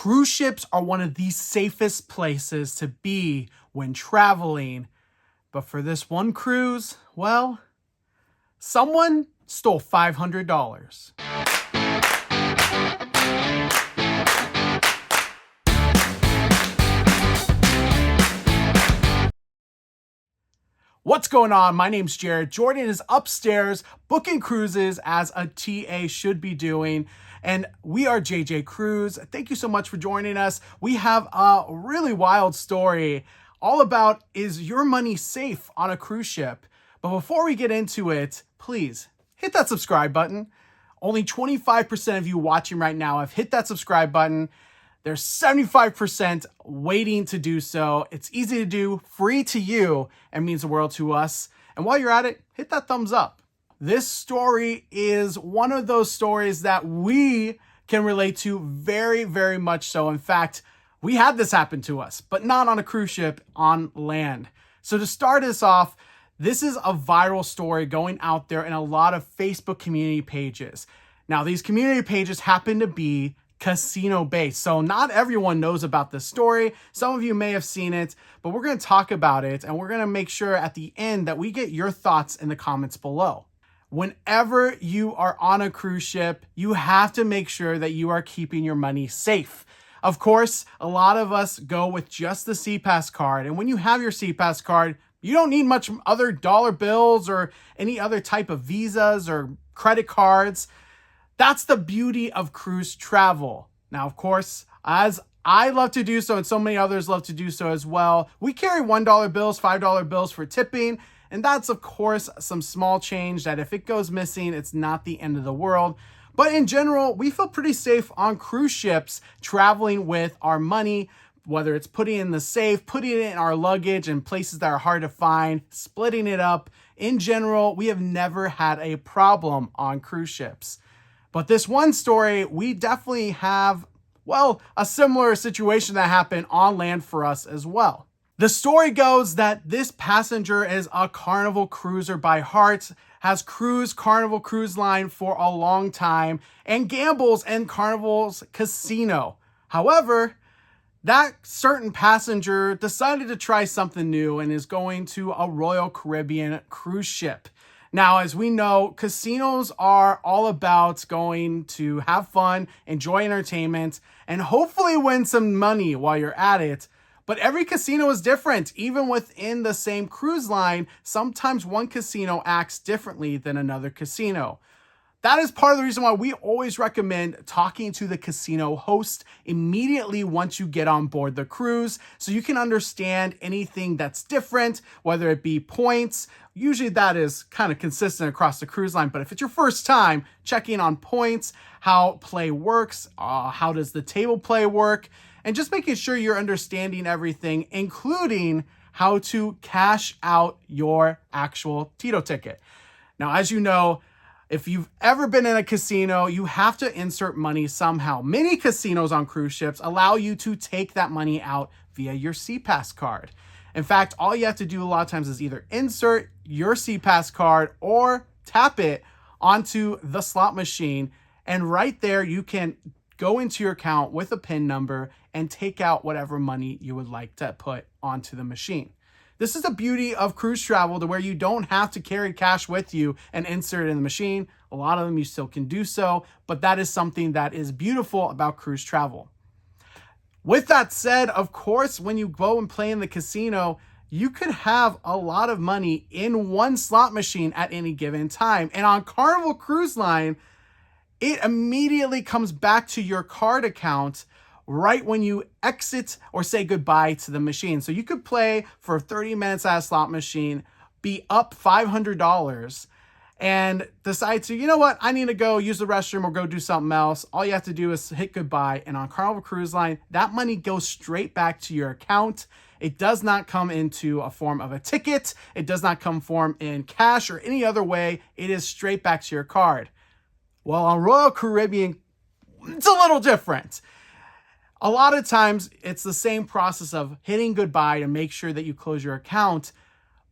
Cruise ships are one of the safest places to be when traveling. But for this one cruise, well, someone stole $500. What's going on? My name's Jared. Jordan is upstairs booking cruises as a TA should be doing. And we are JJ Cruise. Thank you so much for joining us. We have a really wild story all about, is your money safe on a cruise ship? But before we get into it, please hit that subscribe button. Only 25% of you watching right now have hit that subscribe button. There's 75% waiting to do so. It's easy to do, free to you, and means the world to us. And while you're at it, hit that thumbs up. This story is one of those stories that we can relate to very, very much so. In fact, we had this happen to us, but not on a cruise ship, on land. So to start us off, this is a viral story going out there in a lot of Facebook community pages. Now, these community pages happen to be casino based. So not everyone knows about this story. Some of you may have seen it, but we're going to talk about it and we're going to make sure at the end that we get your thoughts in the comments below. Whenever you are on a cruise ship, you have to make sure that you are keeping your money safe. Of course, a lot of us go with just the SeaPass card. And when you have your SeaPass card, you don't need much other dollar bills or any other type of visas or credit cards. That's the beauty of cruise travel. Now, of course, as I love to do so and so many others love to do so as well, we carry $1 bills, $5 bills for tipping. And that's, of course, some small change that if it goes missing, it's not the end of the world. But in general, we feel pretty safe on cruise ships traveling with our money, whether it's putting it in the safe, putting it in our luggage in places that are hard to find, splitting it up. In general, we have never had a problem on cruise ships. But this one story, we definitely have, well, a similar situation that happened on land for us as well. The story goes that this passenger is a Carnival cruiser by heart, has cruised Carnival Cruise Line for a long time, and gambles in Carnival's casino. However, that certain passenger decided to try something new and is going to a Royal Caribbean cruise ship. Now, as we know, casinos are all about going to have fun, enjoy entertainment, and hopefully win some money while you're at it. But every casino is different. Even within the same cruise line, sometimes one casino acts differently than another casino. That is part of the reason why we always recommend talking to the casino host immediately once you get on board the cruise so you can understand anything that's different, whether it be points. Usually that is kind of consistent across the cruise line, but if it's your first time, checking on points, how play works, how does the table play work, and just making sure you're understanding everything, including how to cash out your actual Tito ticket. Now, as you know, if you've ever been in a casino, you have to insert money somehow. Many casinos on cruise ships allow you to take that money out via your SeaPass card. In fact, all you have to do a lot of times is either insert your SeaPass card or tap it onto the slot machine. And right there, you can go into your account with a PIN number and take out whatever money you would like to put onto the machine. This is the beauty of cruise travel, to where you don't have to carry cash with you and insert it in the machine. A lot of them you still can do so, but that is something that is beautiful about cruise travel. With that said, of course, when you go and play in the casino, you could have a lot of money in one slot machine at any given time. And on Carnival Cruise Line, it immediately comes back to your card account right when you exit or say goodbye to the machine. So you could play for 30 minutes at a slot machine, be up $500, and decide to, you know what, I need to go use the restroom or go do something else. All you have to do is hit goodbye. And on Carnival Cruise Line, that money goes straight back to your account. It does not come into a form of a ticket. It does not come form in cash or any other way. It is straight back to your card. Well, on Royal Caribbean, it's a little different. A lot of times it's the same process of hitting goodbye to make sure that you close your account.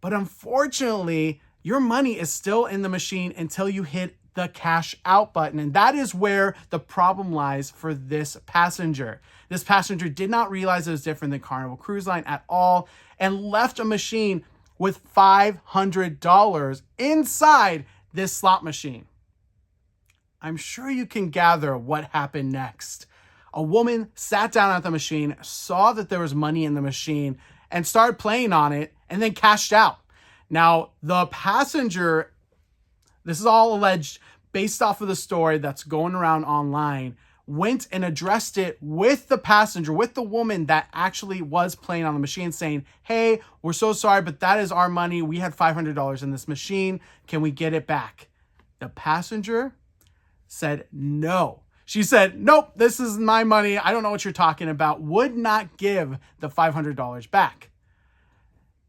But unfortunately, your money is still in the machine until you hit the cash out button. And that is where the problem lies for this passenger. This passenger did not realize it was different than Carnival Cruise Line at all and left a machine with $500 inside this slot machine. I'm sure you can gather what happened next. A woman sat down at the machine, saw that there was money in the machine, and started playing on it, and then cashed out. Now, the passenger, this is all alleged based off of the story that's going around online, went and addressed it with the passenger, with the woman that actually was playing on the machine, saying, hey, we're so sorry, but that is our money. We had $500 in this machine. Can we get it back? The passenger said no. She said, nope, this is my money. I don't know what you're talking about. Would not give the $500 back.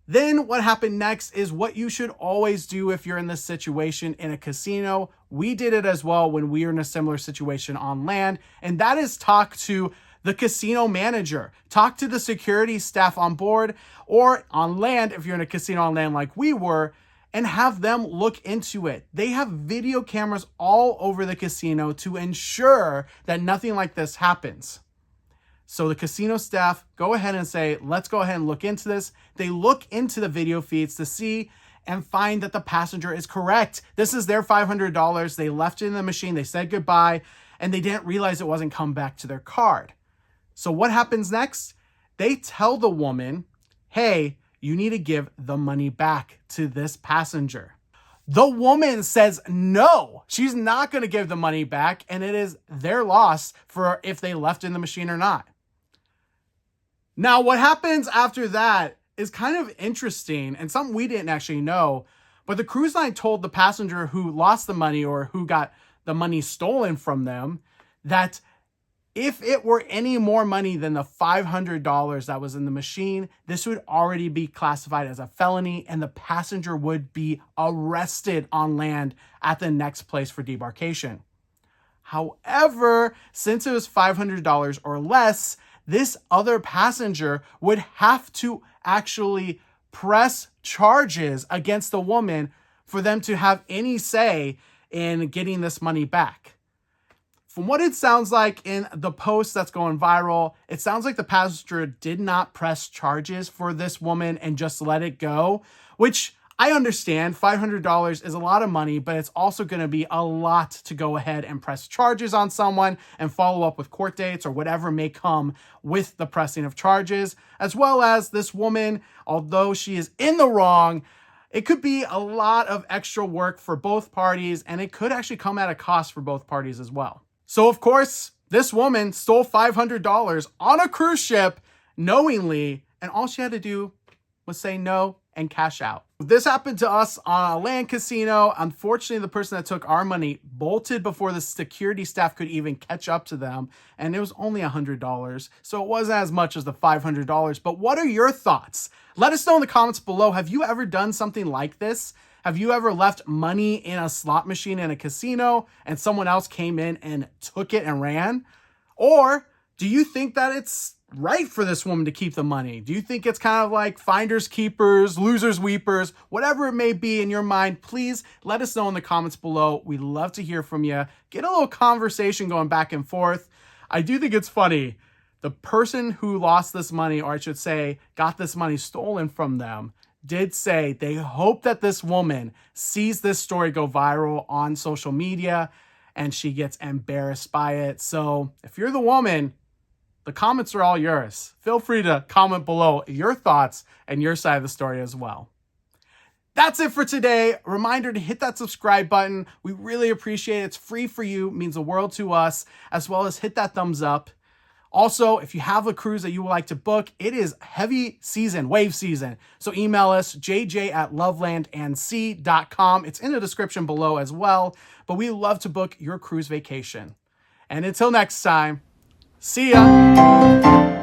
Then what happened next is what you should always do if you're in this situation in a casino. We did it as well when we were in a similar situation on land, and that is talk to the casino manager, talk to the security staff on board or on land if you're in a casino on land like we were, and have them look into it. They have video cameras all over the casino to ensure that nothing like this happens. So the casino staff go ahead and say, let's go ahead and look into this. They look into the video feeds to see and find that the passenger is correct. This is their $500. They left it in the machine. They said goodbye, and they didn't realize it wasn't come back to their card. So what happens next? They tell the woman, hey, you need to give the money back to this passenger. The woman says no, she's not going to give the money back, and it is their loss for if they left in the machine or not. Now, what happens after that is kind of interesting and something we didn't actually know, but the cruise line told the passenger who lost the money or who got the money stolen from them that if it were any more money than the $500 that was in the machine, this would already be classified as a felony and the passenger would be arrested on land at the next place for debarkation. However, since it was $500 or less, this other passenger would have to actually press charges against the woman for them to have any say in getting this money back. From what it sounds like in the post that's going viral, it sounds like the passenger did not press charges for this woman and just let it go, which I understand. $500 is a lot of money, but it's also going to be a lot to go ahead and press charges on someone and follow up with court dates or whatever may come with the pressing of charges, as well as this woman, although she is in the wrong, it could be a lot of extra work for both parties, and it could actually come at a cost for both parties as well. So, of course, this woman stole $500 on a cruise ship knowingly, and all she had to do was say no and cash out. This happened to us on a land casino. Unfortunately, the person that took our money bolted before the security staff could even catch up to them, and it was only $100. So it wasn't as much as the $500. But what are your thoughts? Let us know in the comments below. Have you ever done something like this? Have you ever left money in a slot machine in a casino and someone else came in and took it and ran? Or do you think that it's right for this woman to keep the money? Do you think it's kind of like finders keepers, losers weepers, whatever it may be in your mind? Please let us know in the comments below. We'd love to hear from you. Get a little conversation going back and forth. I do think it's funny. The person who lost this money, or I should say, got this money stolen from them, did say they hope that this woman sees this story go viral on social media and she gets embarrassed by it. So if you're the woman, the comments are all yours. Feel free to comment below your thoughts and your side of the story as well. That's it for today. Reminder to hit that subscribe button. We really appreciate it. It's free for you, means the world to us, as well as hit that thumbs up. Also, if you have a cruise that you would like to book, it is heavy season, wave season. So email us, jj@lovelandandsea.com. It's in the description below as well. But we love to book your cruise vacation. And until next time, see ya.